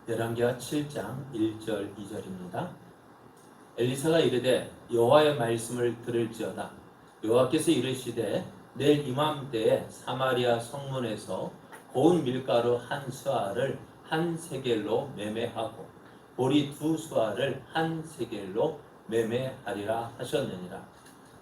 열왕기하 7장 1절 2절입니다. 엘리사가 이르되 여호와의 말씀을 들을지어다. 여호와께서 이르시되 내일 이맘때에 사마리아 성문에서 고운 밀가루 한 스와를 한 세겔로 매매하고 보리 두 스와를 한 세겔로 매매하리라 하셨느니라.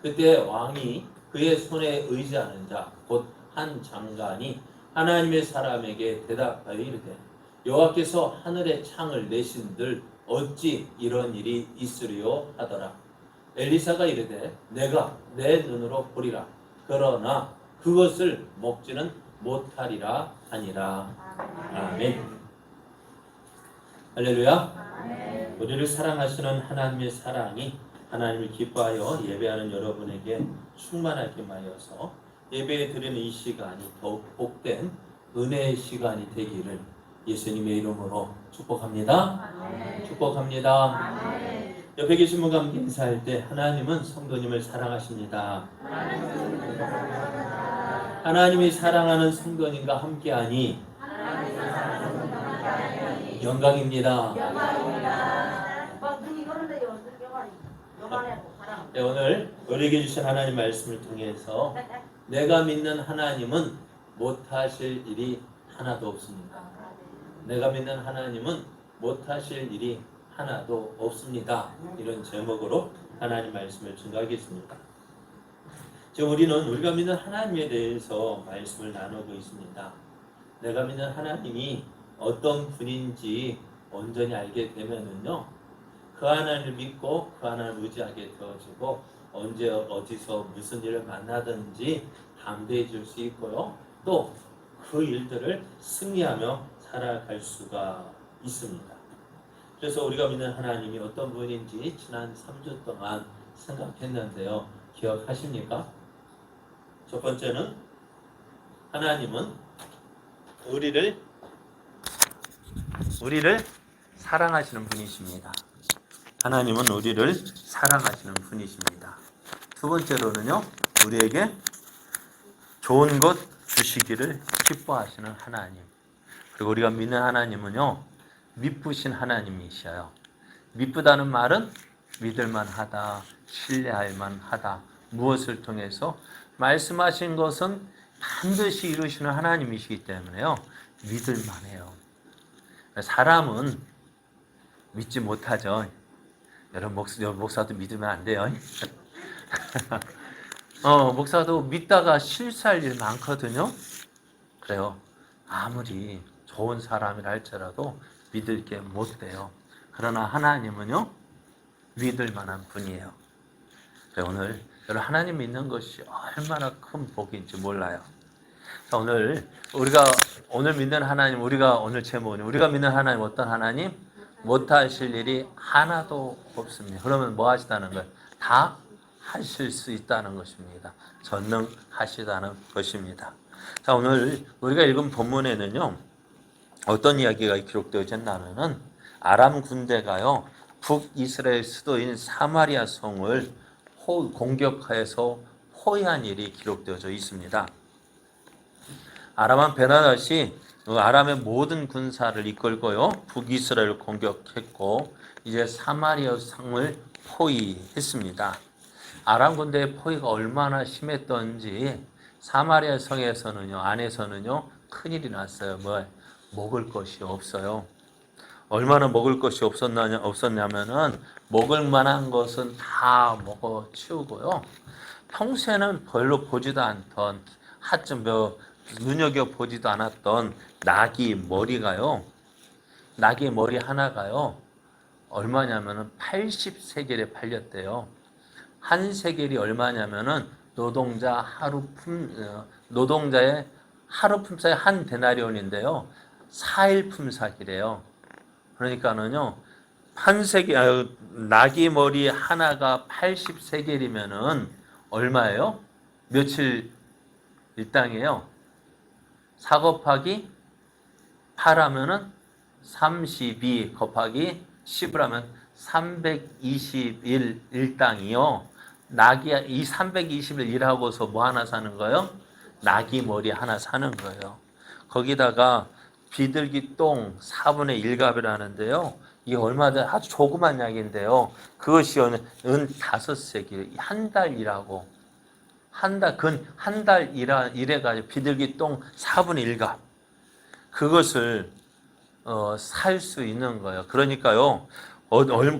그때 왕이 그의 손에 의지하는 자 곧 한 장관이 하나님의 사람에게 대답하여 이르되 여호와께서 하늘의 창을 내신들 어찌 이런 일이 있으리요 하더라. 엘리사가 이르되 내가 내 눈으로 보리라. 그러나 그것을 먹지는 못하리라 하니라. 아멘. 할렐루야. 우리를 사랑하시는 하나님의 사랑이 하나님을 기뻐하여 예배하는 여러분에게 충만하게 하여서 예배에 드리는 이 시간이 더욱 복된 은혜의 시간이 되기를 예수님의 이름으로 축복합니다. 아멘. 축복합니다. 아멘. 옆에 계신 분과 함께 인사할 때 하나님은 성도님을 사랑하십니다. 하나님이 사랑하는 성도님과 함께하니 영광입니다. 네, 오늘 우리에게 주신 하나님 말씀을 통해서 내가 믿는 하나님은 못하실 일이 하나도 없습니다. 내가 믿는 하나님은 못하실 일이 하나도 없습니다. 이런 제목으로 하나님 말씀을 증거하겠습니다. 지금 우리는 우리가 믿는 하나님에 대해서 말씀을 나누고 있습니다. 내가 믿는 하나님이 어떤 분인지 온전히 알게 되면은요, 그 하나님을 믿고 그 하나님을 의지하게 되어지고 언제 어디서 무슨 일을 만나든지 담대해질 수 있고요. 또 그 일들을 승리하며 살아갈 수가 있습니다. 그래서 우리가 믿는 하나님이 어떤 분인지 지난 3주 동안 생각했는데요. 기억하십니까? 첫 번째는 하나님은 우리를 사랑하시는 분이십니다. 하나님은 우리를 사랑하시는 분이십니다. 두 번째로는요, 우리에게 좋은 것 주시기를 기뻐하시는 하나님. 그리고 우리가 믿는 하나님은요, 미쁘신 하나님이셔요. 미쁘다는 말은 믿을만하다, 신뢰할만하다. 무엇을 통해서? 말씀하신 것은 반드시 이루시는 하나님이시기 때문에요, 믿을만해요. 사람은 믿지 못하죠. 여러분 목사도 믿으면 안 돼요. 목사도 믿다가 실수할 일 많거든요. 그래요. 아무리 좋은 사람이라 할지라도 믿을 게 못 돼요. 그러나 하나님은요, 믿을 만한 분이에요. 오늘 여러분 하나님 믿는 것이 얼마나 큰 복인지 몰라요. 우리가 오늘 믿는 하나님, 우리가 오늘 제목은 우리가 믿는 하나님 어떤 하나님? 못하실 일이 하나도 없습니다. 그러면 뭐 하시다는 거예요? 다 하실 수 있다는 것입니다. 전능하시다는 것입니다. 자, 오늘 우리가 읽은 본문에는요, 어떤 이야기가 기록되어져 있냐면은 아람 군대가요, 북이스라엘 수도인 사마리아 성을 공격해서 포위한 일이 기록되어져 있습니다. 아람은 베나닷이 아람의 모든 군사를 이끌고요, 북이스라엘을 공격했고 이제 사마리아 성을 포위했습니다. 아람 군대의 포위가 얼마나 심했던지 사마리아 성에서는요, 안에서는요, 큰일이 났어요. 먹을 것이 없어요. 얼마나 먹을 것이 없었냐면은 먹을 만한 것은 다 먹어 치우고요. 평소에는 별로 보지도 않던 눈여겨보지도 않았던 나귀 머리 하나가요, 얼마냐면은 80세겔에 팔렸대요. 한 세겔이 얼마냐면은 노동자의 하루 품삯이 한 데나리온인데요, 4일 품삯이래요. 그러니까는요, 나귀 머리 하나가 80세겔이면은 얼마예요? 며칠 일당이에요? 4 곱하기 8 하면은 32 곱하기 10을 하면 320일 일당이요. 이 320일 일하고서 뭐 하나 사는 거예요? 나귀 머리 하나 사는 거예요. 거기다가 비둘기 똥 4분의 1값이라는데요. 이게 얼마든 아주 조그만 약인데요. 그것이 은 5세기, 한 달 일하고, 한 달 일해가지고 비둘기 똥 4분의 1값. 그것을, 살 수 있는 거예요. 그러니까요,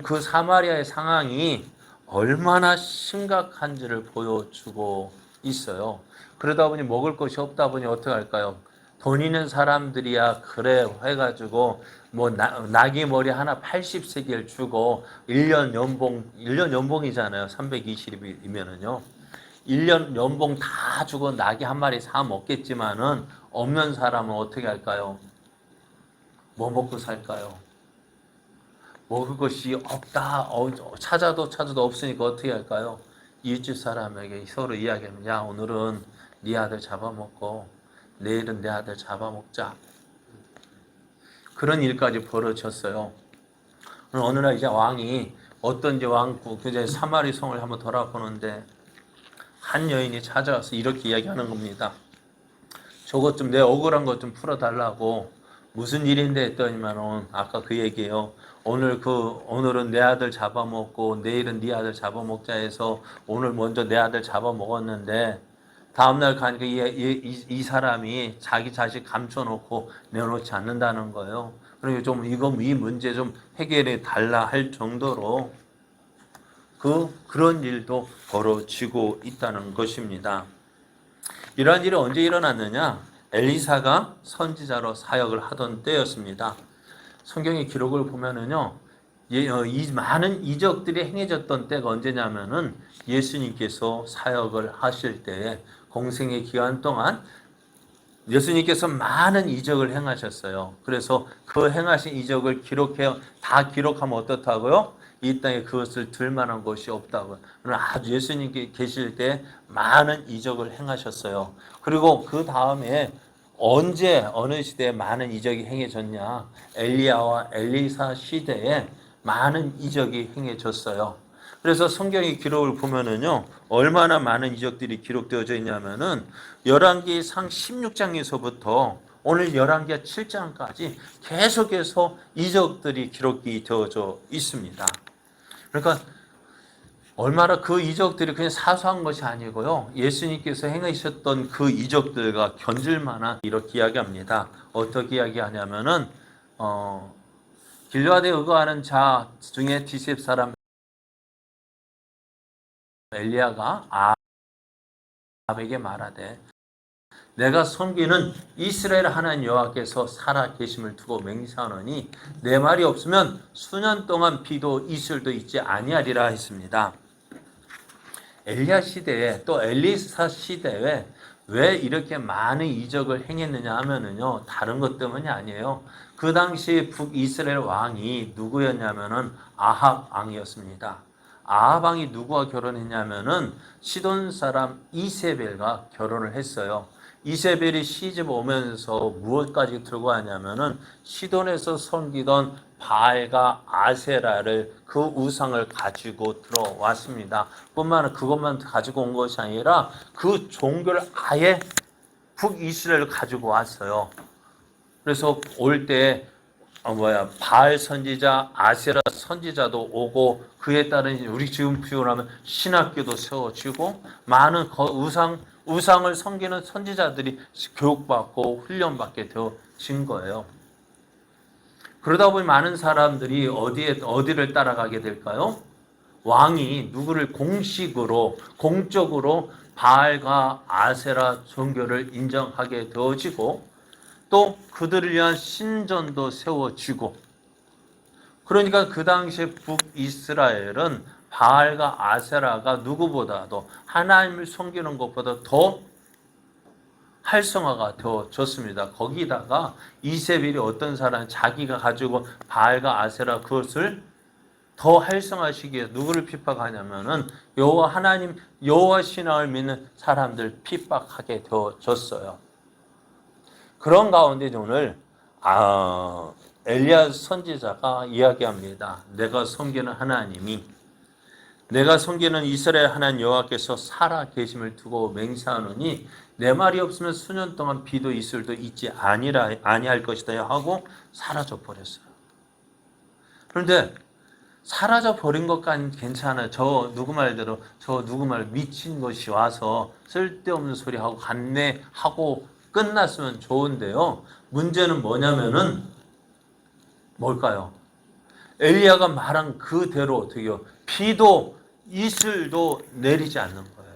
그 사마리아의 상황이 얼마나 심각한지를 보여주고 있어요. 그러다 보니 먹을 것이 없다 보니 어떻게 할까요? 돈 있는 사람들이야 그래 해가지고 뭐 나귀 머리 하나 80세겔 주고 1년 연봉이잖아요. 320일이면은요. 1년 연봉 다 주고 나귀 한 마리 사 먹겠지만은 없는 사람은 어떻게 할까요? 뭐 먹고 살까요? 먹을 것이 없다. 찾아도 없으니까 어떻게 할까요? 이웃집 사람에게 서로 이야기하면 야 오늘은 네 아들 잡아먹고 내일은 내 아들 잡아먹자. 그런 일까지 벌어졌어요. 어느 날 이제 왕이 어떤지 이제 사마리 성을 한번 돌아보는데 한 여인이 찾아와서 이렇게 이야기하는 겁니다. 저것 좀 내 억울한 것 좀 풀어달라고. 무슨 일인데 했더니만 아까 그 얘기예요. 오늘은 내 아들 잡아먹고 내일은 네 아들 잡아먹자 해서 오늘 먼저 내 아들 잡아먹었는데 다음날 가니까 이 사람이 자기 자식 감춰놓고 내놓지 않는다는 거예요. 그러니까 이 문제 좀 해결해 달라 할 정도로 그런 일도 벌어지고 있다는 것입니다. 이러한 일이 언제 일어났느냐? 엘리사가 선지자로 사역을 하던 때였습니다. 성경의 기록을 보면은요, 이 많은 이적들이 행해졌던 때가 언제냐면은 예수님께서 사역을 하실 때에 공생의 기간 동안 예수님께서 많은 이적을 행하셨어요. 그래서 그 행하신 이적을 다 기록하면 어떻다고요? 이 땅에 그것을 들만한 것이 없다고요. 아주 예수님께 계실 때 많은 이적을 행하셨어요. 그리고 그 다음에 어느 시대에 많은 이적이 행해졌냐? 엘리야와 엘리사 시대에 많은 이적이 행해졌어요. 그래서 성경의 기록을 보면은요, 얼마나 많은 이적들이 기록되어져 있냐면은, 열왕기상 16장에서부터 오늘 열왕기 7장까지 계속해서 이적들이 기록이 되어져 있습니다. 그러니까 얼마나 그 이적들이 그냥 사소한 것이 아니고요. 예수님께서 행하셨던 그 이적들과 견질만한 이렇게 이야기합니다. 어떻게 이야기하냐면은 길르앗에 의거하는 자 중에 디셉 사람 엘리야가 아합에게 말하되 내가 섬기는 이스라엘 하나님 여호와께서 살아 계심을 두고 맹세하노니 내 말이 없으면 수년 동안 비도 이슬도 있지 아니하리라 했습니다. 엘리야 시대에 또 엘리사 시대에 왜 이렇게 많은 이적을 행했느냐 하면은요, 다른 것 때문이 아니에요. 그 당시 북이스라엘 왕이 누구였냐면은 아합 왕이었습니다. 아합 왕이 누구와 결혼했냐면은 시돈 사람 이세벨과 결혼을 했어요. 이세벨이 시집 오면서 무엇까지 들고 왔냐면은 시돈에서 섬기던 바알과 아세라를 그 우상을 가지고 들어왔습니다. 그것만 가지고 온 것이 아니라 그 종교를 아예 북이스라엘로 가지고 왔어요. 그래서 올 때 바알 선지자, 아세라 선지자도 오고 그에 따른 우리 지금 표현하면 신학교도 세워지고 많은 우상을 섬기는 선지자들이 교육받고 훈련받게 되어진 거예요. 그러다 보니 많은 사람들이 어디를 따라가게 될까요? 왕이 누구를 공적으로 바알과 아세라 종교를 인정하게 되어지고 또 그들을 위한 신전도 세워지고 그러니까 그 당시에 북이스라엘은 바알과 아세라가 누구보다도 하나님을 섬기는 것보다 더 활성화가 되어졌습니다. 거기다가 이세벨이 어떤 사람 자기가 가지고 바알과 아세라 그것을 더 활성화시키기 위해 누구를 핍박하냐면은 여호와 신앙을 믿는 사람들 핍박하게 되어졌어요. 그런 가운데 오늘 엘리야 선지자가 이야기합니다. 내가 섬기는 하나님이 내가 섬기는 이스라엘 하나님 여호와께서 살아 계심을 두고 맹세하노니 내 말이 없으면 수년 동안 비도 이슬도 있지 아니할 것이다 하고 사라져 버렸어요. 그런데 사라져 버린 것까지는 괜찮아요. 저 누구 말대로 저 누구 말 미친 것이 와서 쓸데없는 소리 하고 간내하고 끝났으면 좋은데요. 문제는 뭐냐면은 뭘까요? 엘리야가 말한 그대로 어떻게요? 비도 이슬도 내리지 않는 거예요.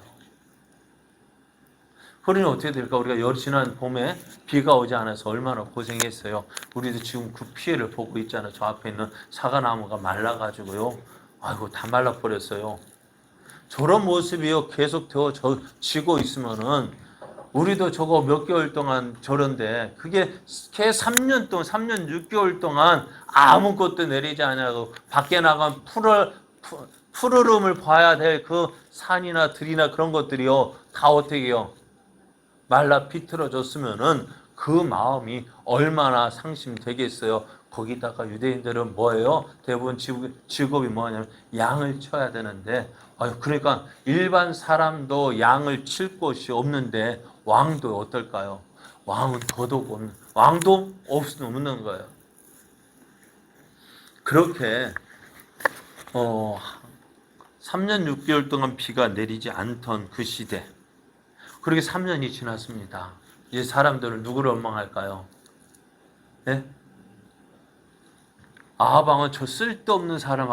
그러니 어떻게 될까? 우리가 지난 봄에 비가 오지 않아서 얼마나 고생했어요. 우리도 지금 그 피해를 보고 있잖아요. 저 앞에 있는 사과나무가 말라가지고요. 아이고 다 말라버렸어요. 저런 모습이요 계속 지고 있으면은 우리도 저거 몇 개월 동안 저런데 그게 걔 3년 동안 3년 6개월 동안 아무것도 내리지 않냐고 밖에 나가면 푸르름을 봐야 될 그 산이나 들이나 그런 것들이요 다 어떻게 해요? 말라 비틀어졌으면은 그 마음이 얼마나 상심되겠어요. 거기다가 유대인들은 뭐예요? 대부분 직업이 뭐냐면 양을 쳐야 되는데 그러니까 일반 사람도 양을 칠 곳이 없는데 왕도 어떨까요? 왕은 더더욱 없는 왕도 없는 거예요. 그렇게 3년 6개월 동안 비가 내리지 않던 그 시대 그렇게 3년이 지났습니다. 이제 사람들은 누구를 원망할까요? 네? 아합 저 쓸데없는 사람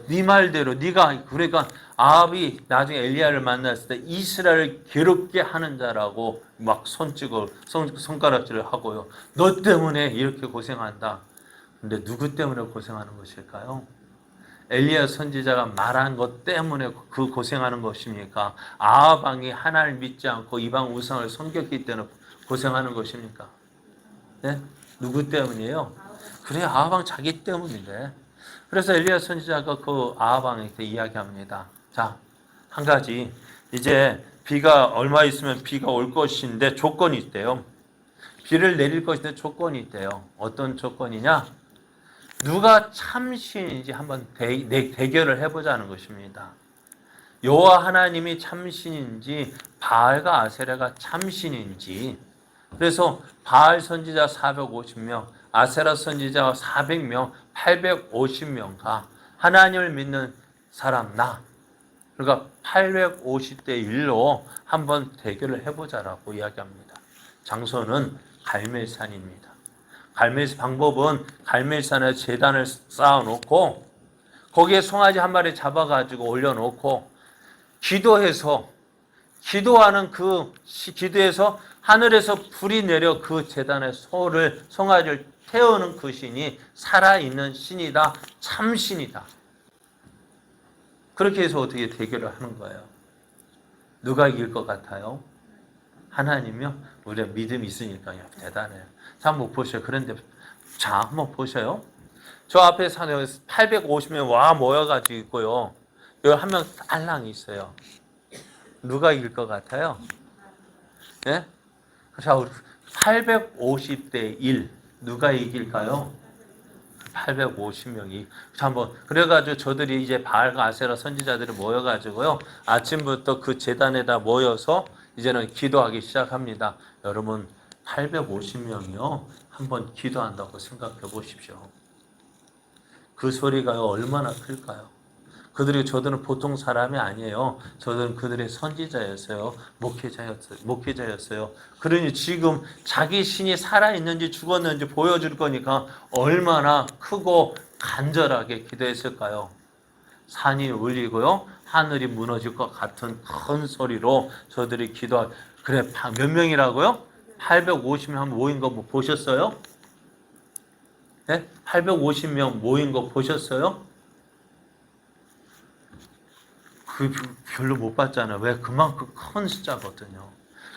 네 말대로 네가 그러니까 아합이 나중에 엘리야를 만났을 때 이스라엘을 괴롭게 하는 자라고 막 손가락질을 하고요. 너 때문에 이렇게 고생한다. 근데 누구 때문에 고생하는 것일까요? 엘리야 선지자가 말한 것 때문에 그 고생하는 것입니까? 아합 왕이 하나님을 믿지 않고 이방 우상을 섬겼기 때문에 고생하는 것입니까? 네? 누구 때문이에요? 그래 아합 왕 자기 때문인데. 그래서 엘리야 선지자가 그 아합 왕에게 이야기합니다. 자, 한 가지 이제 비가 얼마 있으면 비가 올 것인데 조건이 있대요. 비를 내릴 것인데 조건이 있대요. 어떤 조건이냐? 누가 참신인지 한번 대결을 해보자는 것입니다. 여호와 하나님이 참신인지 바알과 아세라가 참신인지. 그래서 바알 선지자 450명, 아세라 선지자 400명, 850명과 하나님을 믿는 사람 나. 그러니까 850대 1로 한번 대결을 해보자라고 이야기합니다. 장소는 갈멜산입니다. 방법은 갈멜산에 제단을 쌓아놓고 거기에 송아지 한 마리 잡아가지고 올려놓고 기도해서 하늘에서 불이 내려 그 제단의 송아지를 태우는 그 신이 살아있는 신이다, 참신이다. 그렇게 해서 어떻게 대결을 하는 거예요? 누가 이길 것 같아요? 하나님이요? 우리가 믿음이 있으니까요. 대단해요. 자, 한번 보셔요. 그런데, 자, 한번 보셔요. 저 앞에 산에 850명 와 모여가지고 있고요. 여기 한 명 알랑이 있어요. 누가 이길 것 같아요? 예? 자, 850대 1. 누가 이길까요? 850명이. 한번 그래가지고 저들이 이제 바알과 아세라 선지자들이 모여가지고요. 아침부터 그 제단에다 모여서 이제는 기도하기 시작합니다. 여러분 850명이요. 한번 기도한다고 생각해 보십시오. 그 소리가 얼마나 클까요? 저들은 보통 사람이 아니에요. 저들은 그들의 선지자였어요. 목회자였어요. 그러니 지금 자기 신이 살아있는지 죽었는지 보여줄 거니까 얼마나 크고 간절하게 기도했을까요? 산이 울리고요. 하늘이 무너질 것 같은 큰 소리로 저들이 그래, 몇 명이라고요? 850명 한번 모인 거 보셨어요? 네? 850명 모인 거 보셨어요? 그 별로 못 봤잖아요. 왜? 그만큼 큰 숫자거든요.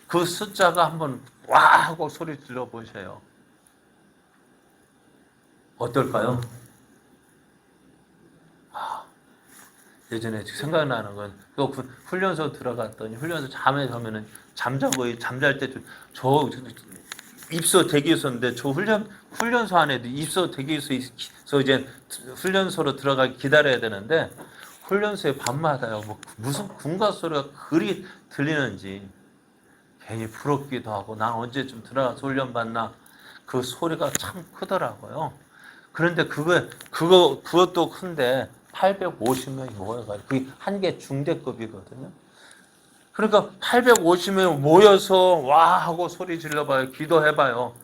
그 숫자가 한번 와 하고 소리 질러 보세요. 어떨까요? 예전에 생각나는 건 훈련소 들어갔더니 훈련소 잠에 가면은 잠잘 때 저 입소 대기소인데 저 훈련소 안에도 입소 대기소에서 이제 훈련소로 들어가기 기다려야 되는데 훈련소에 밤마다요. 뭐 무슨 군가 소리가 그리 들리는지 괜히 부럽기도 하고 난 언제쯤 들어가서 훈련 받나 그 소리가 참 크더라고요. 그런데 그것도 큰데 850명이 모여가지고 그게 한 개 중대급이거든요. 그러니까 850명 모여서 와 하고 소리 질러봐요. 기도해봐요.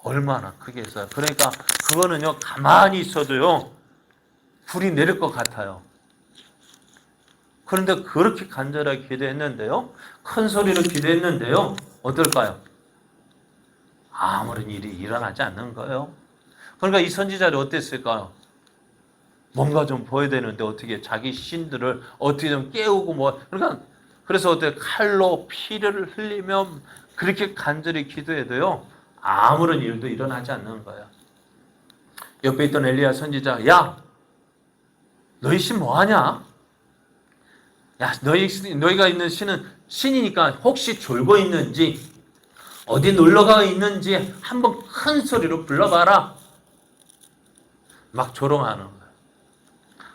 얼마나 크겠어요. 그러니까 그거는요 가만히 있어도요 불이 내릴 것 같아요. 그런데 그렇게 간절하게 기도했는데요. 큰 소리로 기도했는데요. 어떨까요? 아무런 일이 일어나지 않는 거예요. 그러니까 이 선지자를 어땠을까요? 뭔가 좀 보여야 되는데 어떻게 자기 신들을 어떻게 좀 깨우고 뭐 그러니까 그래서 어떻게 칼로 피를 흘리며 그렇게 간절히 기도해도요. 아무런 일도 일어나지 않는 거예요. 옆에 있던 엘리야 선지자, 야, 너희 신 뭐하냐? 야, 너희가 있는 신은 신이니까 혹시 졸고 있는지 어디 놀러가 있는지 한번 큰 소리로 불러봐라. 막 조롱하는 거예요.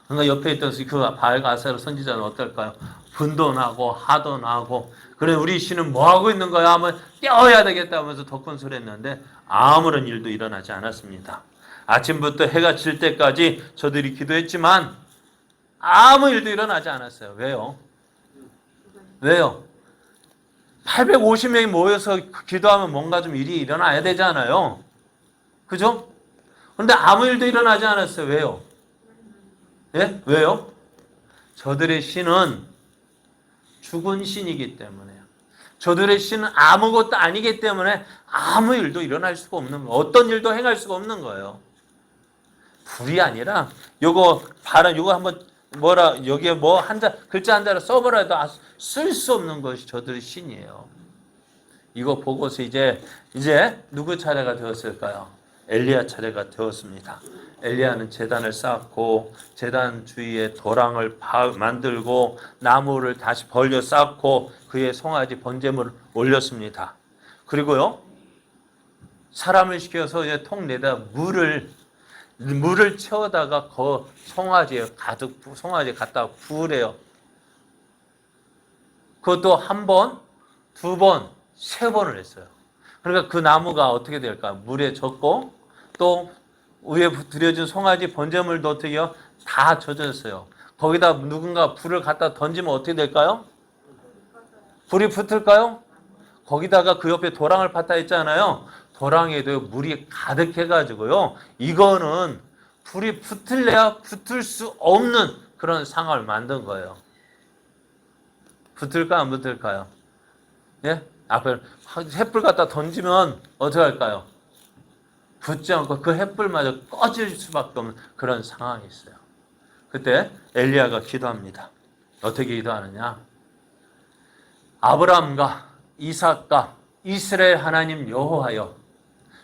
그러니까 옆에 있던 그 바알가세라 선지자는 어떨까요? 분도 나고 화도 나고 그래 우리 신은 뭐하고 있는 거야 하면 깨워야 되겠다 하면서 더 큰 소리 했는데 아무런 일도 일어나지 않았습니다. 아침부터 해가 질 때까지 저들이 기도했지만 아무 일도 일어나지 않았어요. 왜요? 왜요? 850명이 모여서 기도하면 뭔가 좀 일이 일어나야 되잖아요. 그죠? 그런데 아무 일도 일어나지 않았어요. 왜요? 예? 왜요? 저들의 신은 죽은 신이기 때문에요. 저들의 신은 아무것도 아니기 때문에 아무 일도 일어날 수가 없는 거예요. 어떤 일도 행할 수가 없는 거예요. 불이 아니라 요거 한번 여기에 뭐 글자 한 자를 써보라도 쓸 수 없는 것이 저들의 신이에요. 이거 보고서 이제 누구 차례가 되었을까요? 엘리야 차례가 되었습니다. 엘리야는 제단을 쌓고 제단 주위에 도랑을 만들고 나무를 다시 벌려 쌓고 그의 송아지 번제물을 올렸습니다. 그리고요 사람을 시켜서 이제 통 내다 물을 채워다가 그 송아지에 갖다가 부으래요. 그것도 한 번, 두 번, 세 번을 했어요. 그러니까 그 나무가 어떻게 될까? 물에 젖고 또 위에 들여진 송아지 번제물도 어떻게 해요? 다 젖었어요. 거기다 누군가 불을 갖다 던지면 어떻게 될까요? 불이 붙을까요? 거기다가 그 옆에 도랑을 팠다 했잖아요. 도랑에도 물이 가득해가지고요. 이거는 불이 붙을래야 붙을 수 없는 그런 상황을 만든 거예요. 붙을까 안 붙을까요? 예? 앞에 횃불 갖다 던지면 어떻게 할까요? 붙지 않고 그 횃불마저 꺼질 수밖에 없는 그런 상황이 있어요. 그때 엘리야가 기도합니다. 어떻게 기도하느냐? 아브라함과 이삭과 이스라엘 하나님 여호와여,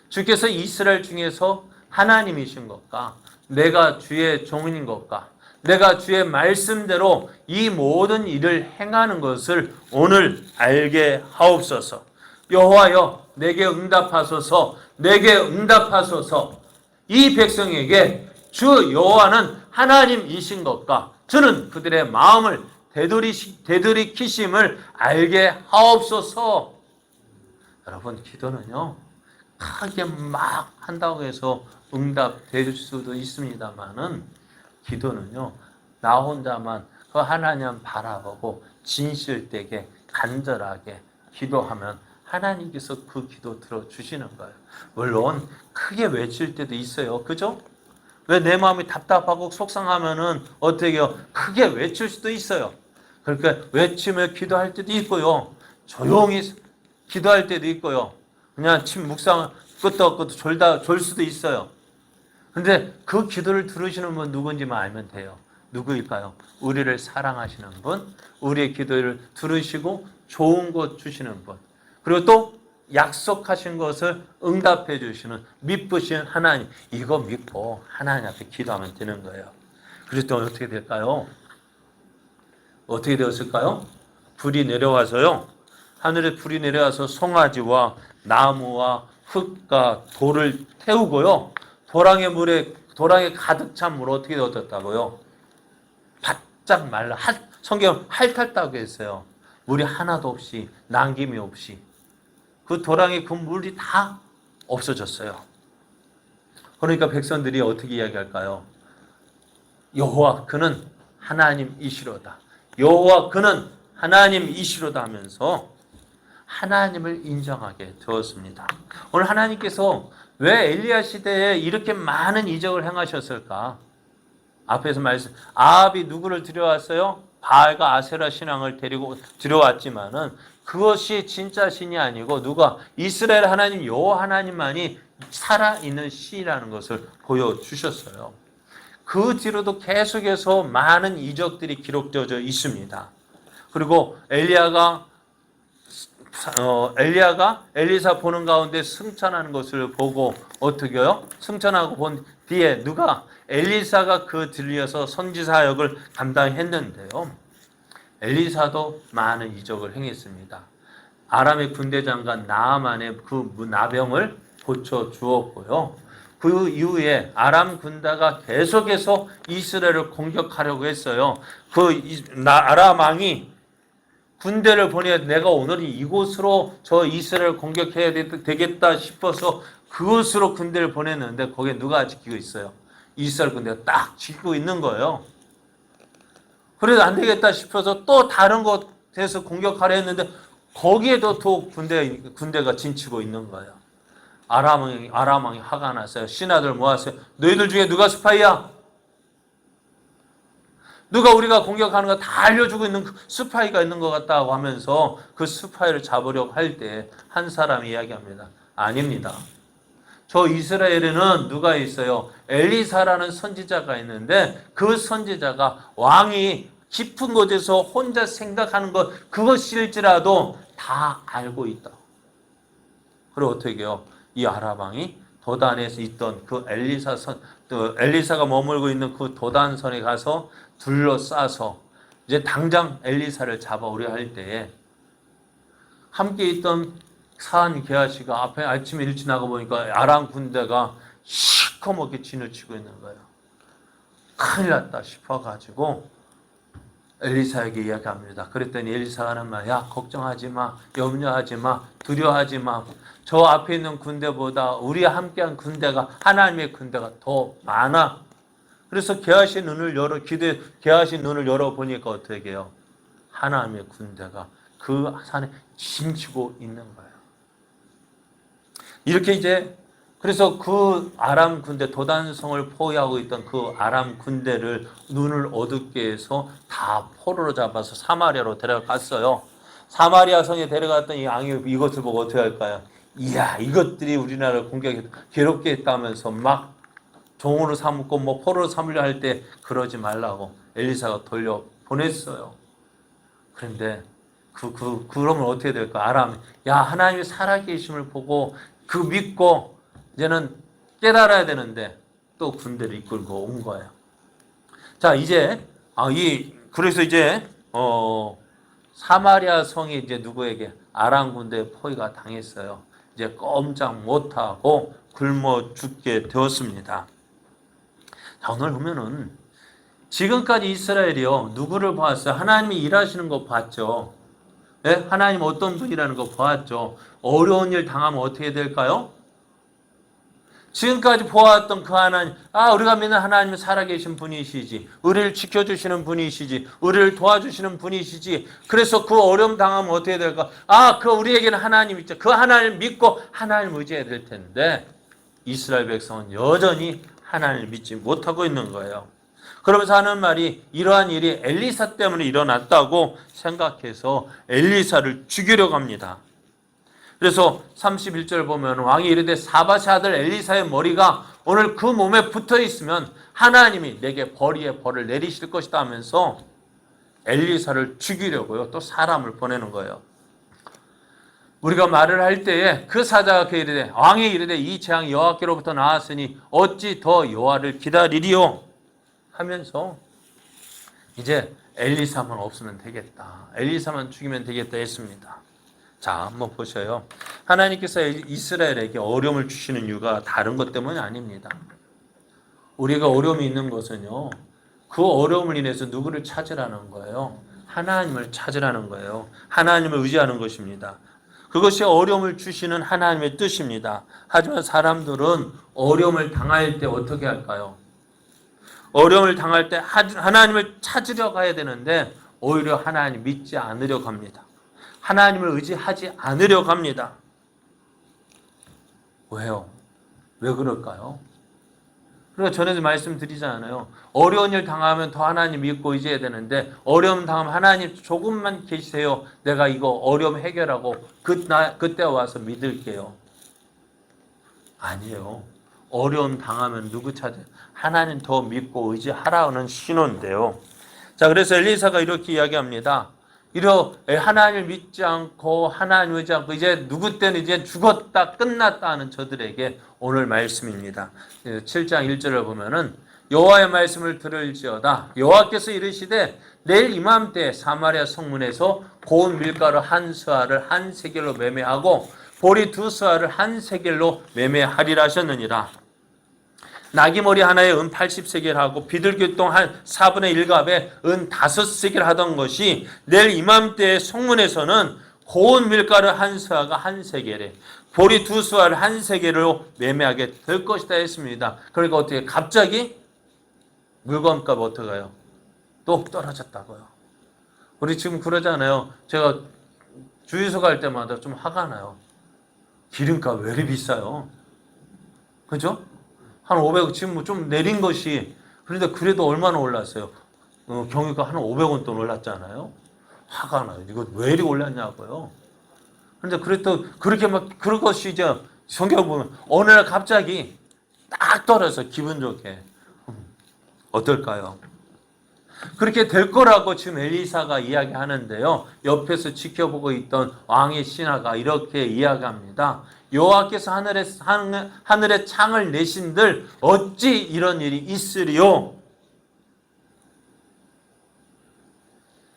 주께서 이스라엘 중에서 하나님이신 것과 내가 주의 종인 것과 내가 주의 말씀대로 이 모든 일을 행하는 것을 오늘 알게 하옵소서. 여호와여, 내게 응답하소서. 내게 응답하소서. 이 백성에게 주 여호와는 하나님이신 것과 주는 그들의 마음을 되돌이키심을 알게 하옵소서. 여러분, 기도는요 크게 막 한다고 해서 응답될 수도 있습니다만은 기도는요 나 혼자만 그 하나님 바라보고 진실되게 간절하게 기도하면 하나님께서 그 기도 들어주시는 거예요. 물론 크게 외칠 때도 있어요. 그죠? 왜 내 마음이 답답하고 속상하면은 어떻게 해요? 크게 외칠 수도 있어요. 그러니까 외치며 기도할 때도 있고요. 조용히 기도할 때도 있고요. 그냥 묵상 끝도 없고 졸 수도 있어요. 근데 그 기도를 들으시는 분 누군지만 알면 돼요. 누구일까요? 우리를 사랑하시는 분, 우리의 기도를 들으시고 좋은 것 주시는 분, 그리고 또 약속하신 것을 응답해 주시는 믿으신 하나님. 이거 믿고 하나님 앞에 기도하면 되는 거예요. 그래서 또 어떻게 될까요? 어떻게 되었을까요? 불이 내려와서요. 하늘에 불이 내려와서 송아지와 나무와 흙과 돌을 태우고요. 도랑에 가득 찬 물 어떻게 되었다고요? 바짝 말라. 성경 핥았다고 했어요. 물이 하나도 없이, 남김이 없이. 그 도랑에 그 물이 다 없어졌어요. 그러니까 백성들이 어떻게 이야기할까요? 여호와 그는 하나님이시로다. 여호와 그는 하나님이시로다 하면서 하나님을 인정하게 되었습니다. 오늘 하나님께서 왜 엘리야 시대에 이렇게 많은 이적을 행하셨을까? 앞에서 말씀, 아합이 누구를 들여왔어요? 바알과 아세라 신앙을 데리고 들여왔지만은 그것이 진짜 신이 아니고 누가 이스라엘 하나님 여호와 하나님만이 살아있는 신이라는 것을 보여주셨어요. 그 뒤로도 계속해서 많은 이적들이 기록되어 있습니다. 그리고 엘리야가 엘리사 보는 가운데 승천하는 것을 보고 어떻게요? 승천하고 본 뒤에 누가 엘리사가 그 들려서 선지사역을 감당했는데요. 엘리사도 많은 이적을 행했습니다. 아람의 군대 장관 나아만의 그 나병을 고쳐 주었고요. 그 이후에 아람 군대가 계속해서 이스라엘을 공격하려고 했어요. 아람 왕이 군대를 보내 내가 오늘 이곳으로 저 이스라엘을 공격해야 되겠다 싶어서 그곳으로 군대를 보냈는데 거기에 누가 지키고 있어요? 이스라엘 군대가 딱 지키고 있는 거예요. 그래도 안 되겠다 싶어서 또 다른 곳에서 공격하려 했는데 거기에도 또 군대가 진치고 있는 거예요. 아람 왕이 화가 났어요. 신하들 모았어요. 너희들 중에 누가 스파이야? 누가 우리가 공격하는 거 다 알려주고 있는 스파이가 있는 것 같다고 하면서 그 스파이를 잡으려고 할 때 한 사람이 이야기합니다. 아닙니다. 저 이스라엘에는 누가 있어요? 엘리사라는 선지자가 있는데 그 선지자가 왕이 깊은 곳에서 혼자 생각하는 것 그것일지라도 다 알고 있다. 그리고 어떻게 해요? 이 아람 왕이 도단에서 있던 그 엘리사가 머물고 있는 그 도단선에 가서 둘러싸서 이제 당장 엘리사를 잡아오려 할 때에 함께 있던 사한 게하시가 앞에 아침에 일찍 나가 보니까 아람 군대가 시커멓게 진을 치고 있는 거예요. 큰일 났다 싶어가지고 엘리사에게 이야기합니다. 그랬더니 엘리사가 하는 말, 야 걱정하지 마, 염려하지 마, 두려워하지 마. 저 앞에 있는 군대보다 우리 함께한 군대가 하나님의 군대가 더 많아. 그래서 게하시 눈을 열어 보니까 어떻게 해요? 하나님의 군대가 그 산에 진치고 있는 거예요. 이렇게 이제 그래서 그 아람 군대 도단성을 포위하고 있던 그 아람 군대를 눈을 어둡게 해서 다 포로로 잡아서 사마리아로 데려갔어요. 사마리아 성에 데려갔던 이 왕이 이것을 보고 어떻게 할까요? 이야, 이것들이 우리나라를 공격해 괴롭게 했다면서 막 종으로 삼고 뭐 포로로 삼으려 할 때 그러지 말라고 엘리사가 돌려 보냈어요. 그런데 그러면 어떻게 될까? 아람, 야 하나님이 살아계심을 보고 그 믿고 이제는 깨달아야 되는데 또 군대를 이끌고 온 거예요. 자 이제 그래서 이제 사마리아 성이 이제 누구에게 아람 군대 포위가 당했어요. 이제 꼼짝 못하고 굶어 죽게 되었습니다. 자, 오늘 보면은 지금까지 이스라엘이요 누구를 보았어요? 하나님이 일하시는 거 봤죠. 네? 하나님 어떤 분이라는 거 보았죠. 어려운 일 당하면 어떻게 될까요? 지금까지 보았던 그 하나님, 우리가 믿는 하나님은 살아계신 분이시지, 우리를 지켜주시는 분이시지, 우리를 도와주시는 분이시지. 그래서 그 어려움 당하면 어떻게 될까? 우리에게는 하나님 있죠. 그 하나님 믿고 하나님 의지해야 될 텐데 이스라엘 백성은 여전히 하나님을 믿지 못하고 있는 거예요. 그러면서 하는 말이 이러한 일이 엘리사 때문에 일어났다고 생각해서 엘리사를 죽이려고 합니다. 그래서 31절 보면 왕이 이르되 사밧의 아들 엘리사의 머리가 오늘 그 몸에 붙어 있으면 하나님이 내게 벌이의 벌을 내리실 것이다 하면서 엘리사를 죽이려고요. 또 사람을 보내는 거예요. 우리가 말을 할 때에 그 사자가 그 이르되 왕이 이르되 이 재앙이 여호와께로부터 나왔으니 어찌 더 여호와를 기다리리요 하면서 이제 엘리사만 없으면 되겠다. 엘리사만 죽이면 되겠다 했습니다. 자, 한번 보셔요. 하나님께서 이스라엘에게 어려움을 주시는 이유가 다른 것 때문이 아닙니다. 우리가 어려움이 있는 것은요, 그 어려움을 인해서 누구를 찾으라는 거예요? 하나님을 찾으라는 거예요. 하나님을 의지하는 것입니다. 그것이 어려움을 주시는 하나님의 뜻입니다. 하지만 사람들은 어려움을 당할 때 어떻게 할까요? 어려움을 당할 때 하나님을 찾으려 가야 되는데 오히려 하나님 믿지 않으려고 합니다. 하나님을 의지하지 않으려고 합니다. 왜요? 왜 그럴까요? 그러니까 전에도 말씀드리잖아요. 어려운 일 당하면 더 하나님 믿고 의지해야 되는데 어려움 당하면 하나님 조금만 계시세요. 내가 이거 어려움 해결하고 그때 와서 믿을게요. 아니에요. 어려움 당하면 누구 찾아요? 하나님 더 믿고 의지하라는 신호인데요. 자, 그래서 엘리사가 이렇게 이야기합니다. 하나님을 믿지 않고 하나님 의지 않고 이제 누구 때는 이제 죽었다 끝났다 하는 저들에게 오늘 말씀입니다. 7장 1절을 보면은 여호와의 말씀을 들을지어다 여호와께서 이르시되 내일 이맘때 사마리아 성문에서 고운 밀가루 한 스아를 한 세겔로 매매하고 보리 두 스아를 한 세겔로 매매하리라 하셨느니라. 나귀머리 하나에 은 80세겔하고 비둘기똥 한 4분의 1갑에 은 5세겔 하던 것이 내일 이맘때 성문에서는 고운 밀가루 한 스아가 한 세겔에 보리 두 스아를 한 세겔로 매매하게 될 것이다 했습니다. 그러니까 어떻게 갑자기 물건값 어떻게 가요? 또 떨어졌다고요. 우리 지금 그러잖아요. 제가 주유소 갈 때마다 좀 화가 나요. 기름값 왜 이렇게 비싸요? 그죠? 한 500원, 지금 좀 내린 것이, 그런데 그래도 얼마나 올랐어요? 경유가 한 500원 돈 올랐잖아요? 화가 나요. 이거 왜 이렇게 올랐냐고요? 그런데 그래도 그렇게 그런 것이 이제 성경 보면 어느 날 갑자기 딱 떨어져서 기분 좋게. 어떨까요? 그렇게 될 거라고 지금 엘리사가 이야기하는데요. 옆에서 지켜보고 있던 왕의 신하가 이렇게 이야기합니다. 여호와께서 하늘에 창을 내신들 어찌 이런 일이 있으리요?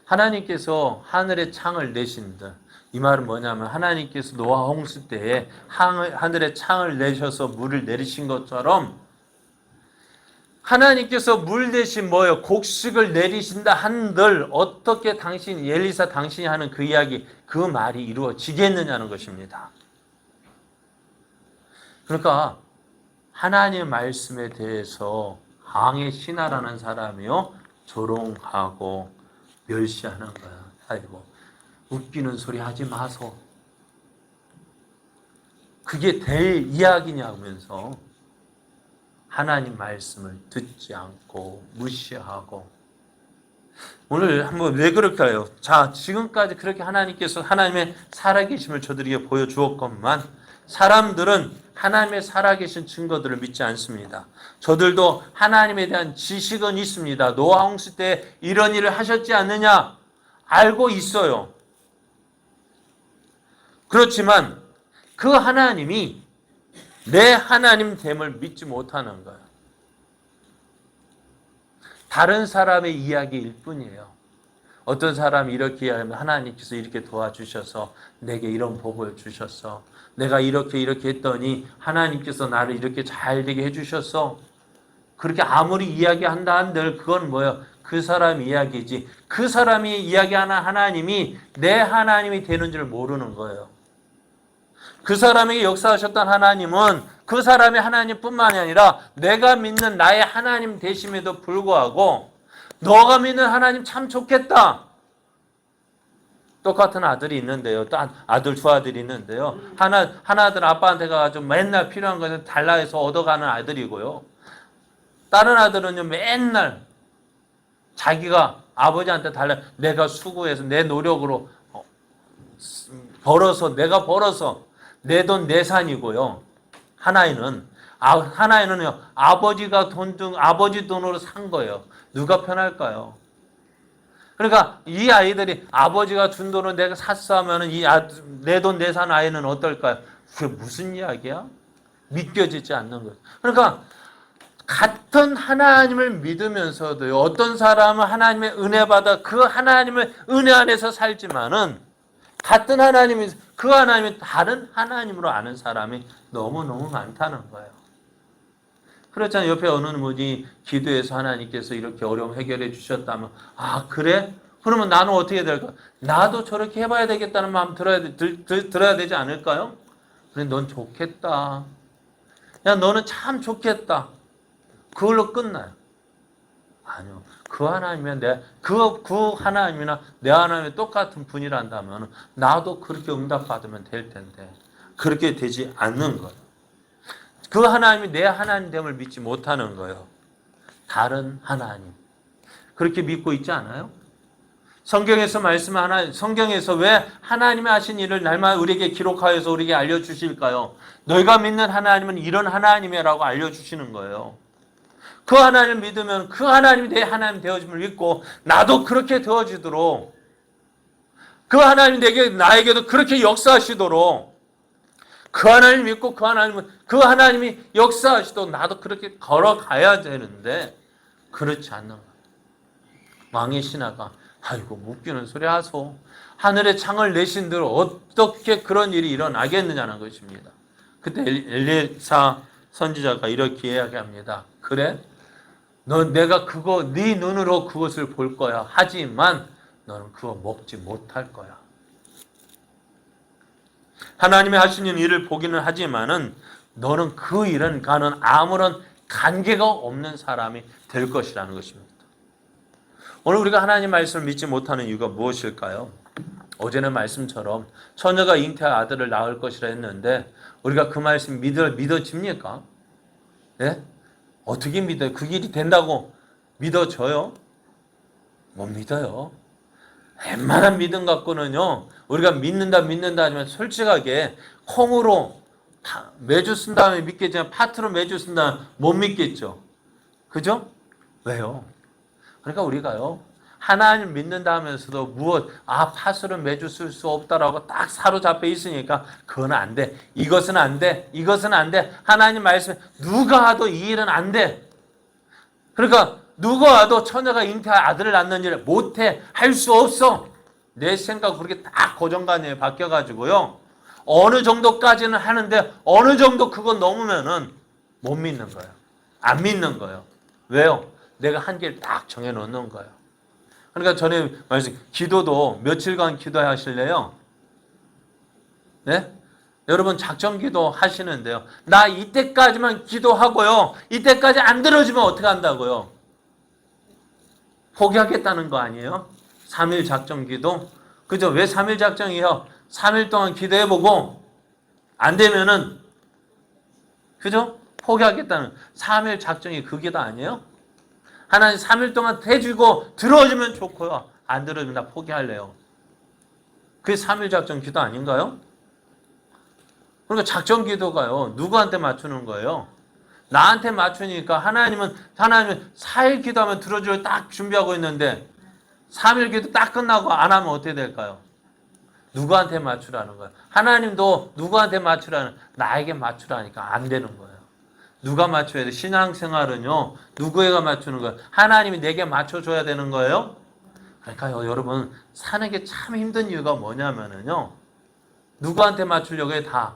하나님께서 하늘에 창을 내신들, 이 말은 뭐냐면 하나님께서 노아 홍수 때에 하늘에 창을 내셔서 물을 내리신 것처럼 하나님께서 물 대신 뭐예요? 곡식을 내리신다 한들 어떻게 엘리사 당신이 하는 그 이야기, 그 말이 이루어지겠느냐는 것입니다. 그러니까 하나님의 말씀에 대해서 왕의 신하라는 사람이요 조롱하고 멸시하는 거야. 아이고 웃기는 소리 하지 마소. 그게 될 이야기냐면서 하나님 말씀을 듣지 않고 무시하고. 오늘 한번 왜 그럴까 해요? 자, 지금까지 그렇게 하나님께서 하나님의 살아계심을 저들에게 보여주었건만 사람들은 하나님의 살아계신 증거들을 믿지 않습니다. 저들도 하나님에 대한 지식은 있습니다. 노아 홍수 때 이런 일을 하셨지 않느냐? 알고 있어요. 그렇지만 그 하나님이 내 하나님 됨을 믿지 못하는 거예요. 다른 사람의 이야기일 뿐이에요. 어떤 사람이 이렇게 이야기하면 하나님께서 이렇게 도와주셔서 내게 이런 복을 주셨어. 내가 이렇게 했더니 하나님께서 나를 이렇게 잘 되게 해주셨어. 그렇게 아무리 이야기한다 한들 그건 뭐예요? 그 사람 이야기지. 그 사람이 이야기하는 하나님이 내 하나님이 되는 줄 모르는 거예요. 그 사람에게 역사하셨던 하나님은 그 사람의 하나님뿐만이 아니라 내가 믿는 나의 하나님 되심에도 불구하고 너가 믿는 하나님 참 좋겠다. 똑같은 아들이 있는데요. 또 아들 두 아들이 있는데요. 하나들은 아빠한테 가가지고 맨날 필요한 것을 달라 해서 얻어가는 아들이고요. 다른 아들은요 맨날 자기가 아버지한테 달라 내가 수고해서 내 노력으로 내가 벌어서 내 돈 내산이고요. 하나이는요 아버지 돈으로 산 거예요. 누가 편할까요? 그러니까 이 아이들이 아버지가 준 돈을 내가 샀어 하면은 내 돈 내산 아이는 어떨까요? 그게 무슨 이야기야? 믿겨지지 않는 거예요. 그러니까 같은 하나님을 믿으면서도요. 어떤 사람은 하나님의 은혜 받아 그 하나님의 은혜 안에서 살지만은 같은 하나님이 그 하나님이 다른 하나님으로 아는 사람이 너무너무 많다는 거예요. 그렇잖아요. 옆에 어느 분이 기도해서 하나님께서 이렇게 어려움 해결해 주셨다면, 아, 그래? 그러면 나는 어떻게 될까? 나도 저렇게 해봐야 되겠다는 마음 들어야 되지 않을까요? 그래, 넌 좋겠다. 야, 너는 참 좋겠다. 그걸로 끝나요. 아니요. 그 하나님이면 그 하나님이나 내 하나님이 똑같은 분이란다면 나도 그렇게 응답받으면 될 텐데 그렇게 되지 않는 거예요. 그 하나님이 내 하나님됨을 믿지 못하는 거예요. 다른 하나님. 그렇게 믿고 있지 않아요? 성경에서 성경에서 왜 하나님이 하신 일을 날마다 우리에게 기록하여서 우리에게 알려주실까요? 너희가 믿는 하나님은 이런 하나님이라고 알려주시는 거예요. 그 하나님을 믿으면 그 하나님이 내 하나님 되어짐을 믿고 나도 그렇게 되어지도록 그 하나님 나에게도 그렇게 역사하시도록 그 하나님 믿고 그 하나님이 역사하시도록 나도 그렇게 걸어가야 되는데 그렇지 않는 거예요. 왕의 신하가 아이고 웃기는 소리 하소. 하늘에 창을 내신 들 어떻게 그런 일이 일어나겠느냐는 것입니다. 그때 엘리사 선지자가 이렇게 이야기합니다. 그래? 내가 네 눈으로 그것을 볼 거야. 하지만 너는 그거 먹지 못할 거야. 하나님이 하시는 일을 보기는 하지만은 너는 그 일과는 아무런 관계가 없는 사람이 될 것이라는 것입니다. 오늘 우리가 하나님 말씀을 믿지 못하는 이유가 무엇일까요? 어제는 말씀처럼 처녀가 잉태한 아들을 낳을 것이라 했는데 우리가 그 말씀 믿어집니까? 예? 어떻게 믿어요? 그 일이 된다고 믿어져요? 못 믿어요. 웬만한 믿음 갖고는요, 우리가 믿는다 하지만 솔직하게 콩으로 매주 쓴 다음에 믿겠지만 파트로 매주 쓴 다음에 못 믿겠죠. 그죠? 왜요? 그러니까 우리가요, 하나님 믿는다 하면서도 팥으로 매주 쓸 수 없다라고 딱 사로잡혀 있으니까 그건 안 돼. 이것은 안 돼. 이것은 안 돼. 하나님 말씀에 누가 와도 이 일은 안 돼. 그러니까 누가 와도 처녀가 잉태한 아들을 낳는 일을 못해. 할 수 없어. 내 생각 그렇게 딱 고정관념이 바뀌어가지고요. 어느 정도까지는 하는데 어느 정도 그거 넘으면은 못 믿는 거예요. 안 믿는 거예요. 왜요? 내가 한계를 딱 정해놓는 거예요. 그러니까 전에 기도도 며칠간 기도하실래요? 네? 여러분 작정 기도 하시는데요. 나 이때까지만 기도하고요. 이때까지 안 들어주면 어떻게 한다고요? 포기하겠다는 거 아니에요? 3일 작정 기도. 그죠? 왜 3일 작정이에요? 3일 동안 기도해보고 안 되면은 그죠? 포기하겠다는 3일 작정이 그 기도 아니에요? 하나님 3일 동안 해주고 들어주면 좋고요. 안 들어주면 나 포기할래요. 그게 3일 작정 기도 아닌가요? 그러니까 작정 기도가요. 누구한테 맞추는 거예요? 나한테 맞추니까 하나님은 4일 기도하면 들어줄 딱 준비하고 있는데 3일 기도 딱 끝나고 안 하면 어떻게 될까요? 누구한테 맞추라는 거예요? 하나님도 누구한테 맞추라는 나에게 맞추라니까 안 되는 거예요. 누가 맞춰야 돼? 신앙생활은요. 누구에게 맞추는 거예요? 하나님이 내게 맞춰줘야 되는 거예요? 그러니까요. 여러분 사는 게 참 힘든 이유가 뭐냐면은요. 누구한테 맞추려고 해? 다.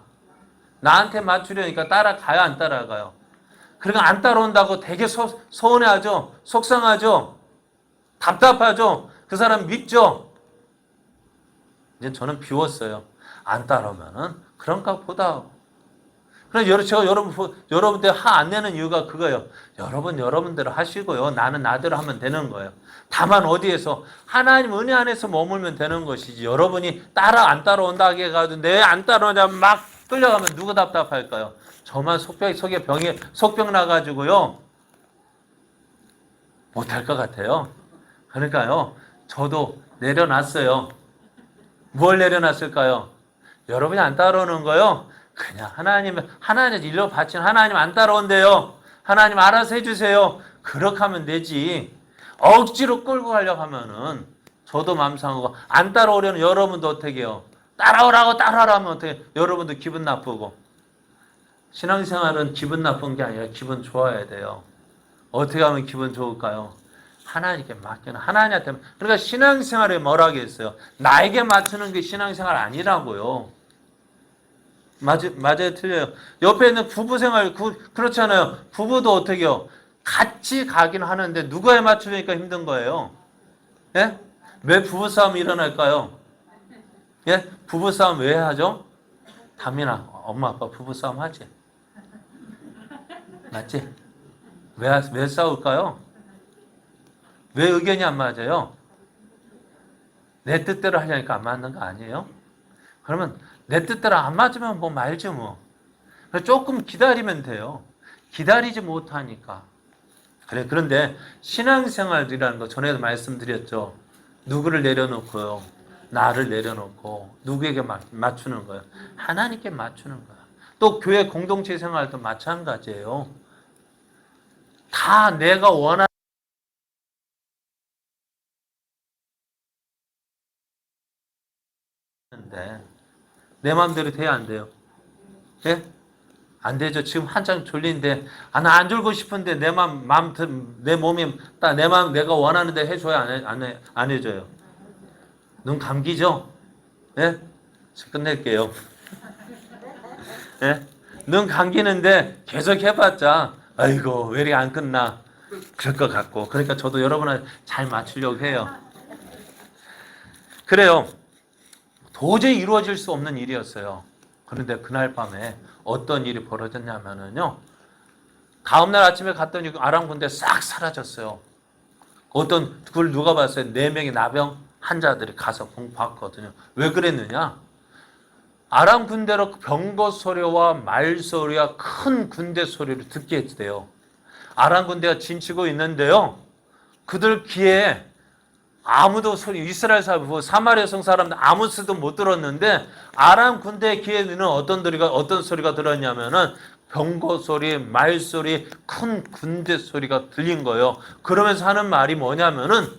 나한테 맞추려니까 따라가요? 안 따라가요? 그러니까 안 따라온다고 되게 서운해하죠? 속상하죠? 답답하죠? 그 사람 밉죠? 이제 저는 비웠어요. 안 따라오면은 그런가 보다. 그래서 제가 여러분들 화 안 내는 이유가 그거예요. 여러분대로 하시고요. 나는 나대로 하면 되는 거예요. 다만 어디에서 하나님 은혜 안에서 머물면 되는 것이지. 여러분이 안 따라온다 해가지고 내 안 따라오자 막 끌려가면 누가 답답할까요? 저만 속에 속병 나가지고요. 못할 것 같아요. 그러니까요. 저도 내려놨어요. 뭘 내려놨을까요? 여러분이 안 따라오는 거요. 그냥 하나님 일로 바치는 하나님 안 따라온대요. 하나님 알아서 해주세요. 그렇게 하면 되지. 억지로 끌고 가려고 하면은 저도 마음 상하고 안 따라오려는 여러분도 어떻게 해요? 따라오라면 어떻게 여러분도 기분 나쁘고. 신앙생활은 기분 나쁜 게 아니라 기분 좋아야 돼요. 어떻게 하면 기분 좋을까요? 하나님께 맡기는 하나님한테. 그러니까 신앙생활에 뭐라고 했어요? 나에게 맞추는 게 신앙생활 아니라고요. 맞아요, 틀려요. 옆에 있는 부부 생활, 그렇잖아요. 부부도 어떻게 해요? 같이 가긴 하는데 누가에 맞추니까 힘든 거예요. 예? 왜 부부싸움이 일어날까요? 예? 부부싸움 왜 하죠? 담이나 엄마 아빠 부부싸움 하지? 맞지? 왜 싸울까요? 왜 의견이 안 맞아요? 내 뜻대로 하려니까 안 맞는 거 아니에요? 그러면 내 뜻대로 안 맞으면 뭐 말지 뭐. 조금 기다리면 돼요. 기다리지 못하니까. 그래, 그런데 신앙생활이라는 거 전에도 말씀드렸죠. 누구를 내려놓고요. 나를 내려놓고 누구에게 맞추는 거예요. 하나님께 맞추는 거예요. 또 교회 공동체 생활도 마찬가지예요. 다 내가 원하는 데 내 마음대로 돼야 안 돼요. 예? 안 되죠. 지금 한창 졸린데, 나 안 졸고 싶은데 내 몸이 딱 내 마음 내가 원하는 데 해줘야 안 해줘요. 눈 감기죠? 예? 끝낼게요. 예? 눈 감기는데 계속 해봤자, 아이고, 왜 이렇게 안 끝나? 그럴 것 같고. 그러니까 저도 여러분을 잘 맞추려고 해요. 그래요. 도저히 이루어질 수 없는 일이었어요. 그런데 그날 밤에 어떤 일이 벌어졌냐면요. 다음날 아침에 갔더니 아람 군대 싹 사라졌어요. 그걸 누가 봤어요? 4명의 나병 환자들이 가서 봤거든요. 왜 그랬느냐? 아람 군대로 병거 소리와 말 소리와 큰 군대 소리를 듣게 했대요. 아람 군대가 진치고 있는데요. 그들 귀에 아무도 이스라엘 사람, 사마리아 성 사람들 아무 소리도 못 들었는데 아람 군대 귀에는 어떤 소리가 들었냐면은 병거 소리, 말 소리, 큰 군대 소리가 들린 거예요. 그러면서 하는 말이 뭐냐면은,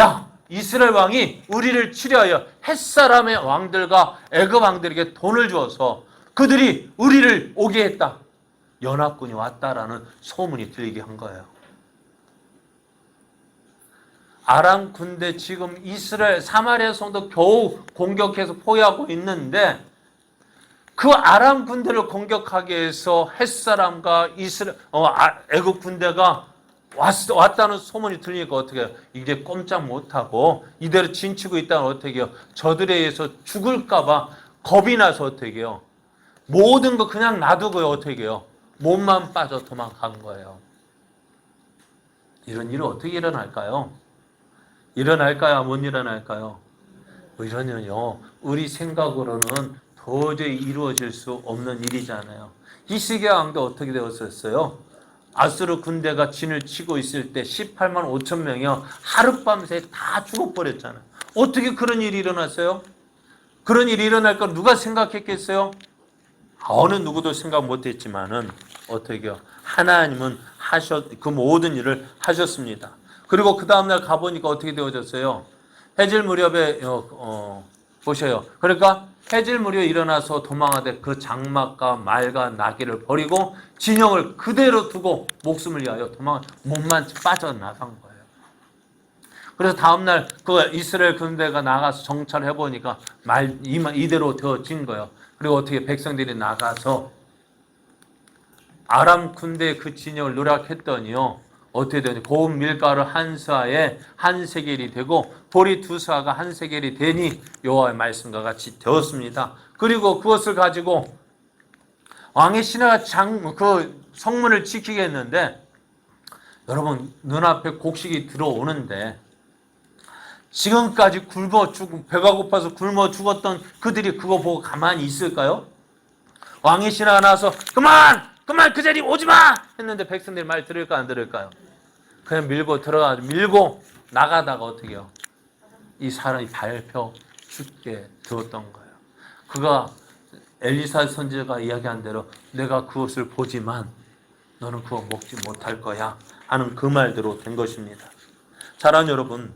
야, 이스라엘 왕이 우리를 치려하여 햇사람의 왕들과 애굽 왕들에게 돈을 주어서 그들이 우리를 오게 했다. 연합군이 왔다라는 소문이 들리게 한 거예요. 아람 군대 지금 이스라엘 사마리아 성도 겨우 공격해서 포위하고 있는데 그 아람 군대를 공격하기 위해서 햇사람과 애굽 군대가 왔다는 소문이 들리니까 어떻게 해요? 이제 꼼짝 못하고 이대로 진치고 있다면 어떻게 해요? 저들에 의해서 죽을까 봐 겁이 나서 어떻게 해요? 모든 거 그냥 놔두고요. 어떻게 해요? 몸만 빠져 도망간 거예요. 이런 일은 어떻게 일어날까요? 일어날까요? 못 일어날까요? 이러면요, 우리 생각으로는 도저히 이루어질 수 없는 일이잖아요. 히스기야 왕도 어떻게 되었었어요? 아수르 군대가 진을 치고 있을 때 18만 5천 명이요, 하룻밤새 다 죽어버렸잖아요. 어떻게 그런 일이 일어났어요? 그런 일이 일어날 걸 누가 생각했겠어요? 어느 누구도 생각 못했지만은 어떻게요? 하나님은 그 모든 일을 하셨습니다. 그리고 그 다음날 가보니까 어떻게 되어졌어요? 해질 무렵에 보셔요. 그러니까 해질 무렵에 일어나서 도망하되 그 장막과 말과 나귀를 버리고 진영을 그대로 두고 목숨을 위하여 몸만 빠져나간 거예요. 그래서 다음날 그 이스라엘 군대가 나가서 정찰해 보니까 이대로 되어진 거예요. 그리고 어떻게 백성들이 나가서 아람 군대의 그 진영을 누락했더니요. 어떻게 되냐? 고운 밀가루 한 사에 한 세겔이 되고 보리 2사가 한 세겔이 되니 여호와의 말씀과 같이 되었습니다. 그리고 그것을 가지고 왕의 신하가 그 성문을 지키겠는데 여러분 눈앞에 곡식이 들어오는데 지금까지 배가 고파서 굶어 죽었던 그들이 그거 보고 가만히 있을까요? 왕의 신하가 나와서 그만 그 자리 오지마 했는데 백성들이 말 들을까 안 들을까요? 그냥 밀고 나가다가 어떻게 해요? 이 사람이 밟혀 죽게 되었던 거예요. 그가 엘리사 선지자가 이야기한 대로 내가 그것을 보지만 너는 그거 먹지 못할 거야 하는 그 말대로 된 것입니다. 사랑하는 여러분,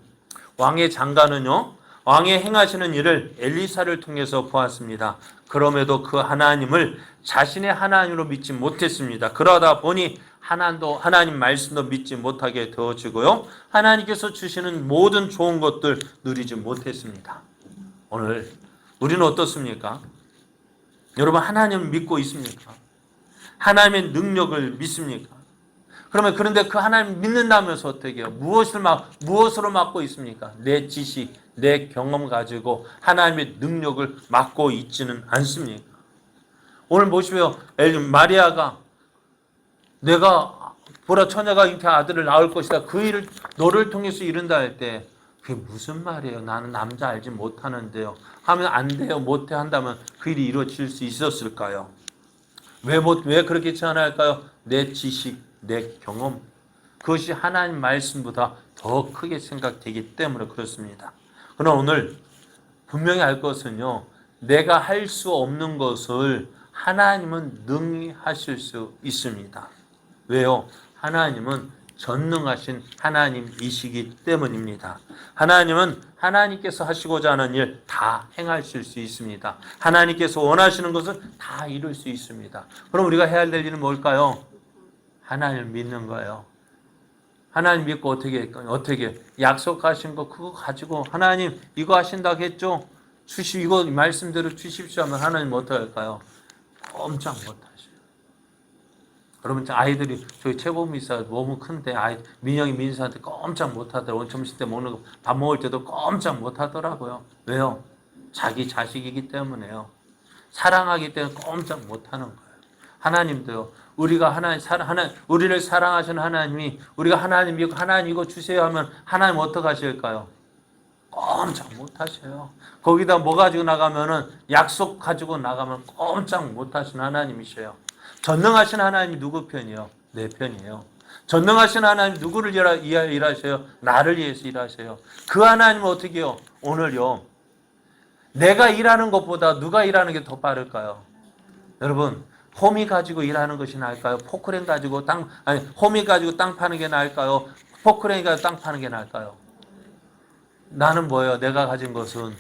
왕의 장관은요, 왕의 행하시는 일을 엘리사를 통해서 보았습니다. 그럼에도 그 하나님을 자신의 하나님으로 믿지 못했습니다. 그러다 보니 하나님 말씀도 믿지 못하게 되어지고요. 하나님께서 주시는 모든 좋은 것들 누리지 못했습니다. 오늘 우리는 어떻습니까? 여러분 하나님을 믿고 있습니까? 하나님의 능력을 믿습니까? 그런데 그 하나님 믿는다면서 어떻게 해요? 무엇으로 막고 있습니까? 내 지식, 내 경험 가지고 하나님의 능력을 막고 있지는 않습니까? 오늘 보시면 마리아가 내가 보라 처녀가 잉태 아들을 낳을 것이다. 그 일을 너를 통해서 이룬다 할 때 그게 무슨 말이에요? 나는 남자 알지 못하는데요. 하면 안 돼요. 못해 한다면 그 일이 이루어질 수 있었을까요? 왜 그렇게 제안할까요? 내 지식, 내 경험 그것이 하나님 말씀보다 더 크게 생각되기 때문에 그렇습니다. 그러나 오늘 분명히 알 것은요. 내가 할 수 없는 것을 하나님은 능히 하실 수 있습니다. 왜요? 하나님은 전능하신 하나님이시기 때문입니다. 하나님은 하나님께서 하시고자 하는 일 다 행하실 수 있습니다. 하나님께서 원하시는 것을 다 이룰 수 있습니다. 그럼 우리가 해야 될 일은 뭘까요? 하나님을 믿는 거예요. 하나님 믿고 어떻게 약속하신 거 그거 가지고 하나님 이거 하신다고 했죠? 이거 말씀대로 주십시오 하면 하나님 어떻게 할까요? 꼼짝 못하셔요. 여러분 아이들이 저희 최고미사 몸은 큰데 민영이 민수한테 꼼짝 못하더라고요. 오늘 점심 때 먹는 거 밥 먹을 때도 꼼짝 못하더라고요. 왜요? 자기 자식이기 때문에요. 사랑하기 때문에 꼼짝 못하는 거예요. 하나님도요. 우리를 사랑하시는 하나님이 우리가 하나님 믿고 하나님 이거 주세요 하면 하나님 어떻게 하실까요? 꼼짝 못하셔요. 거기다 뭐 가지고 나가면은 약속 가지고 나가면 꼼짝 못하시는 하나님이셔요. 전능하신 하나님이 누구 편이요? 내 편이에요. 전능하신 하나님 누구를 위하여 일하셔요? 나를 위해서 일하셔요. 그 하나님은 어떻게 해요? 오늘요. 내가 일하는 것보다 누가 일하는 게 더 빠를까요? 여러분 호미 가지고 일하는 것이 나을까요? 포크레인 가지고 호미 가지고 땅 파는 게 나을까요? 포크레인 가지고 땅 파는 게 나을까요? 나는 뭐예요? 내가 가진 것은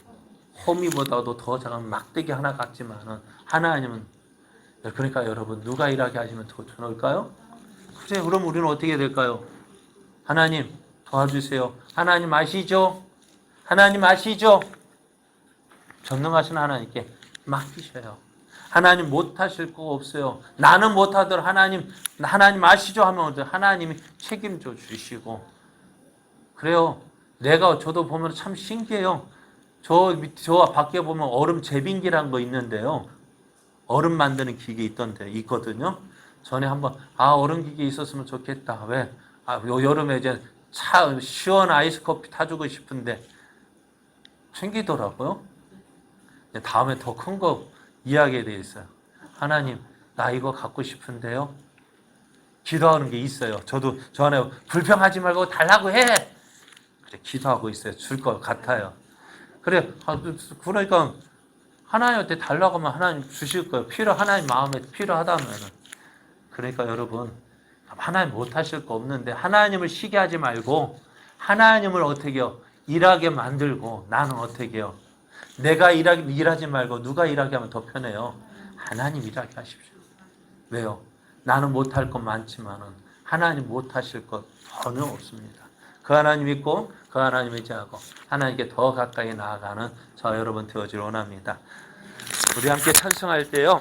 호미보다도 더 작은 막대기 하나 같지만은 하나님은 그러니까 여러분 누가 일하게 하시면 더 좋을까요? 그래 그럼 우리는 어떻게 해야 될까요? 하나님 도와주세요. 하나님 아시죠? 하나님 아시죠? 전능하신 하나님께 맡기셔요. 하나님 못하실 거 없어요. 나는 못하더라도 하나님 아시죠? 하면 하나님이 책임져 주시고 그래요. 저도 보면 참 신기해요. 저 밖에 보면 얼음 제빙기라는 거 있는데요. 얼음 만드는 기계 있거든요. 전에 한번 얼음 기계 있었으면 좋겠다. 왜? 여름에 이제 시원한 아이스 커피 타주고 싶은데 챙기더라고요. 다음에 더 큰 거 이야기에 돼 있어요. 하나님, 나 이거 갖고 싶은데요. 기도하는 게 있어요. 저도 전에 불평하지 말고 달라고 해. 그래, 기도하고 있어요. 줄 것 같아요. 그러니까 하나님한테 달라고 하면 하나님 주실 거예요. 하나님 마음에 필요하다면은. 그러니까 여러분, 하나님 못하실 거 없는데 하나님을 시기 하지 말고 하나님을 어떻게 해요? 일하게 만들고 나는 어떻게 해요? 내가 일하지 말고 누가 일하게 하면 더 편해요? 하나님 일하게 하십시오. 왜요? 나는 못할 것 많지만은 하나님 못하실 것 전혀 없습니다. 그 하나님 믿고 그 하나님 의지하고 하나님께 더 가까이 나아가는 저 여러분 되어질 원합니다. 우리 함께 찬송할 때요.